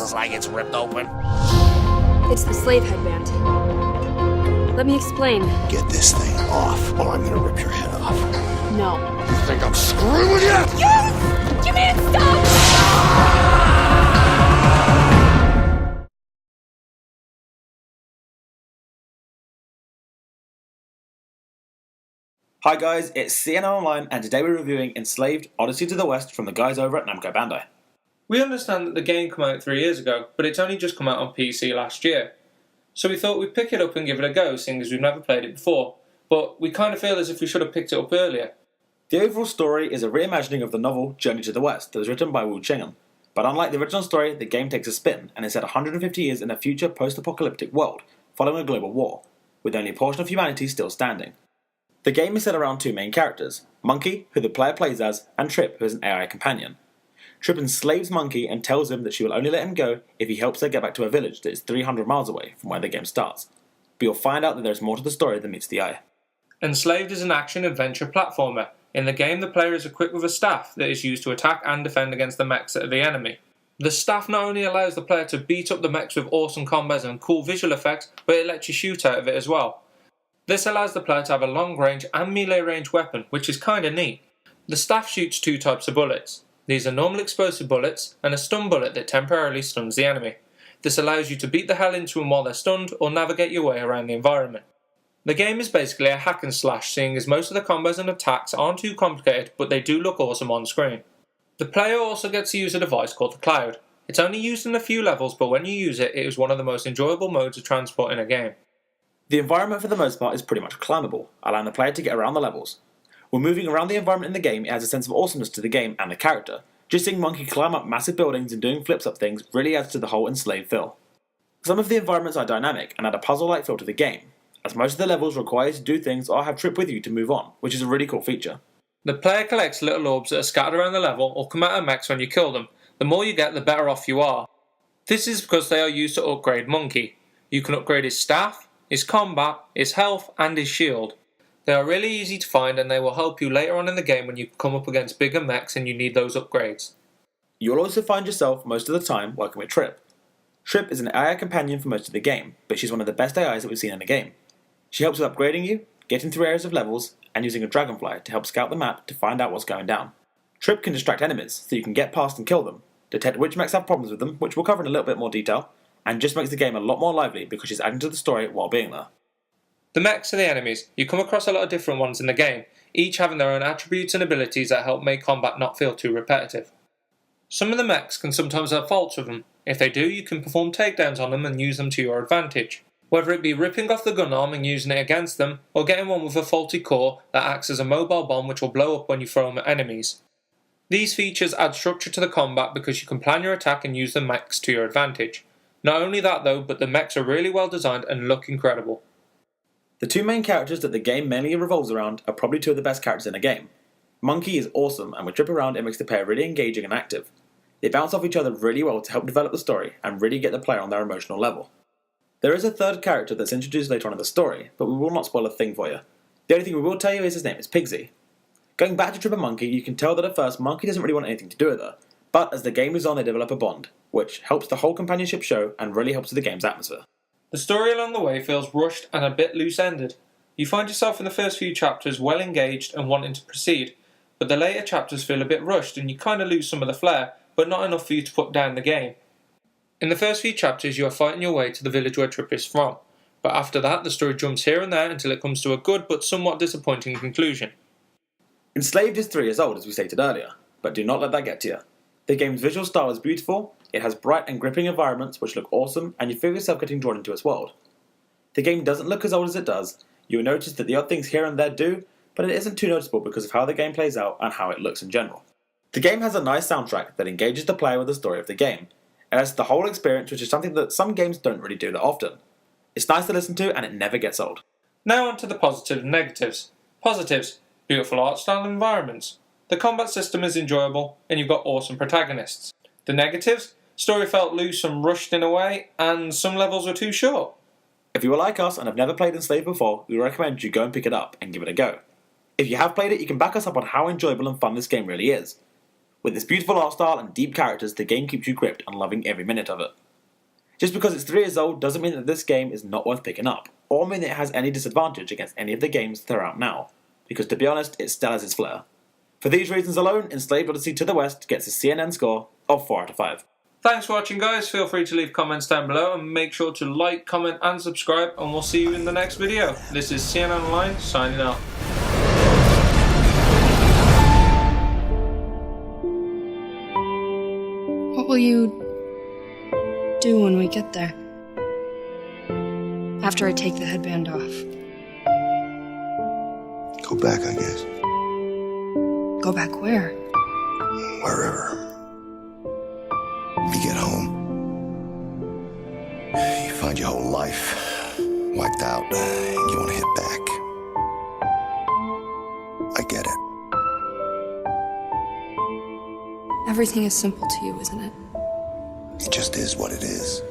feels like it's ripped open. It's the slave headband. Let me explain. Get this thing off, or I'm gonna rip your head off. No. You think I'm screwing with you? Yes! You can't stop! Hi guys, it's C&NOnline, and today we're reviewing Enslaved Odyssey to the West from the guys over at Namco Bandai. We understand that the game came out 3 years ago, but it's only just come out on PC last year. So we thought we'd pick it up and give it a go, seeing as we've never played it before, but we kind of feel as if we should have picked it up earlier. The overall story is a reimagining of the novel Journey to the West that was written by Wu Chingan, but unlike the original story, the game takes a spin and is set 150 years in a future post-apocalyptic world, following a global war, with only a portion of humanity still standing. The game is set around two main characters, Monkey, who the player plays as, and Trip, who is an AI companion. Trip enslaves Monkey and tells him that she will only let him go if he helps her get back to a village that is 300 miles away from where the game starts. But you'll find out that there is more to the story than meets the eye. Enslaved is an action-adventure platformer. In the game, the player is equipped with a staff that is used to attack and defend against the mechs that are the enemy. The staff not only allows the player to beat up the mechs with awesome combos and cool visual effects, but it lets you shoot out of it as well. This allows the player to have a long-range and melee-range weapon, which is kinda neat. The staff shoots two types of bullets. These are normal explosive bullets, and a stun bullet that temporarily stuns the enemy. This allows you to beat the hell into them while they're stunned, or navigate your way around the environment. The game is basically a hack and slash, seeing as most of the combos and attacks aren't too complicated, but they do look awesome on screen. The player also gets to use a device called the Cloud. It's only used in a few levels, but when you use it, it is one of the most enjoyable modes of transport in a game. The environment for the most part is pretty much climbable, allowing the player to get around the levels. When moving around the environment in the game, it adds a sense of awesomeness to the game and the character. Just seeing Monkey climb up massive buildings and doing flips up things really adds to the whole enslaved feel. Some of the environments are dynamic and add a puzzle-like feel to the game, as most of the levels require you to do things or have Trip with you to move on, which is a really cool feature. The player collects little orbs that are scattered around the level or come out of mechs when you kill them. The more you get, the better off you are. This is because they are used to upgrade Monkey. You can upgrade his staff, his combat, his health, and his shield. They are really easy to find and they will help you later on in the game when you come up against bigger mechs and you need those upgrades. You'll also find yourself, most of the time, working with Trip. Trip is an AI companion for most of the game, but she's one of the best AIs that we've seen in the game. She helps with upgrading you, getting through areas of levels, and using a dragonfly to help scout the map to find out what's going down. Trip can distract enemies, so you can get past and kill them, detect which mechs have problems with them, which we'll cover in a little bit more detail, and just makes the game a lot more lively because she's adding to the story while being there. The mechs are the enemies. You come across a lot of different ones in the game, each having their own attributes and abilities that help make combat not feel too repetitive. Some of the mechs can sometimes have faults with them. If they do, you can perform takedowns on them and use them to your advantage. Whether it be ripping off the gun arm and using it against them, or getting one with a faulty core that acts as a mobile bomb which will blow up when you throw them at enemies. These features add structure to the combat because you can plan your attack and use the mechs to your advantage. Not only that though, but the mechs are really well designed and look incredible. The two main characters that the game mainly revolves around are probably two of the best characters in the game. Monkey is awesome, and with Trip around it makes the pair really engaging and active. They bounce off each other really well to help develop the story and really get the player on their emotional level. There is a third character that's introduced later on in the story, but we will not spoil a thing for you. The only thing we will tell you is his name is Pigsy. Going back to Trip and Monkey, you can tell that at first Monkey doesn't really want anything to do with her, but as the game moves on they develop a bond, which helps the whole companionship show and really helps with the game's atmosphere. The story along the way feels rushed and a bit loose-ended. You find yourself in the first few chapters well engaged and wanting to proceed, but the later chapters feel a bit rushed and you kinda lose some of the flair, but not enough for you to put down the game. In the first few chapters you are fighting your way to the village where Trip is from, but after that the story jumps here and there until it comes to a good but somewhat disappointing conclusion. Enslaved is 3 years old as we stated earlier, but do not let that get to you. The game's visual style is beautiful, it has bright and gripping environments which look awesome and you feel yourself getting drawn into its world. The game doesn't look as old as it does, you will notice that the odd things here and there do, but it isn't too noticeable because of how the game plays out and how it looks in general. The game has a nice soundtrack that engages the player with the story of the game. It adds to the whole experience, which is something that some games don't really do that often. It's nice to listen to and it never gets old. Now on to the positives and negatives. Positives: beautiful art style and environments. The combat system is enjoyable and you've got awesome protagonists. The negatives: story felt loose and rushed in a way, and some levels were too short. If you are like us and have never played Enslaved before, we recommend you go and pick it up and give it a go. If you have played it, you can back us up on how enjoyable and fun this game really is. With its beautiful art style and deep characters, the game keeps you gripped and loving every minute of it. Just because it's 3 years old doesn't mean that this game is not worth picking up, or mean that it has any disadvantage against any of the games that are out now, because to be honest, it still has its flair. For these reasons alone, Enslaved Odyssey to the West gets a C&N score of 4 out of 5. Thanks for watching, guys. Feel free to leave comments down below and make sure to like, comment and subscribe, and we'll see you in the next video. This is C&NOnline signing off. What will you do when we get there? After I take the headband off. Go back, I guess. Go back where? Wherever. You get home. You find your whole life wiped out. You want to hit back. I get it. Everything is simple to you, isn't it? It just is what it is.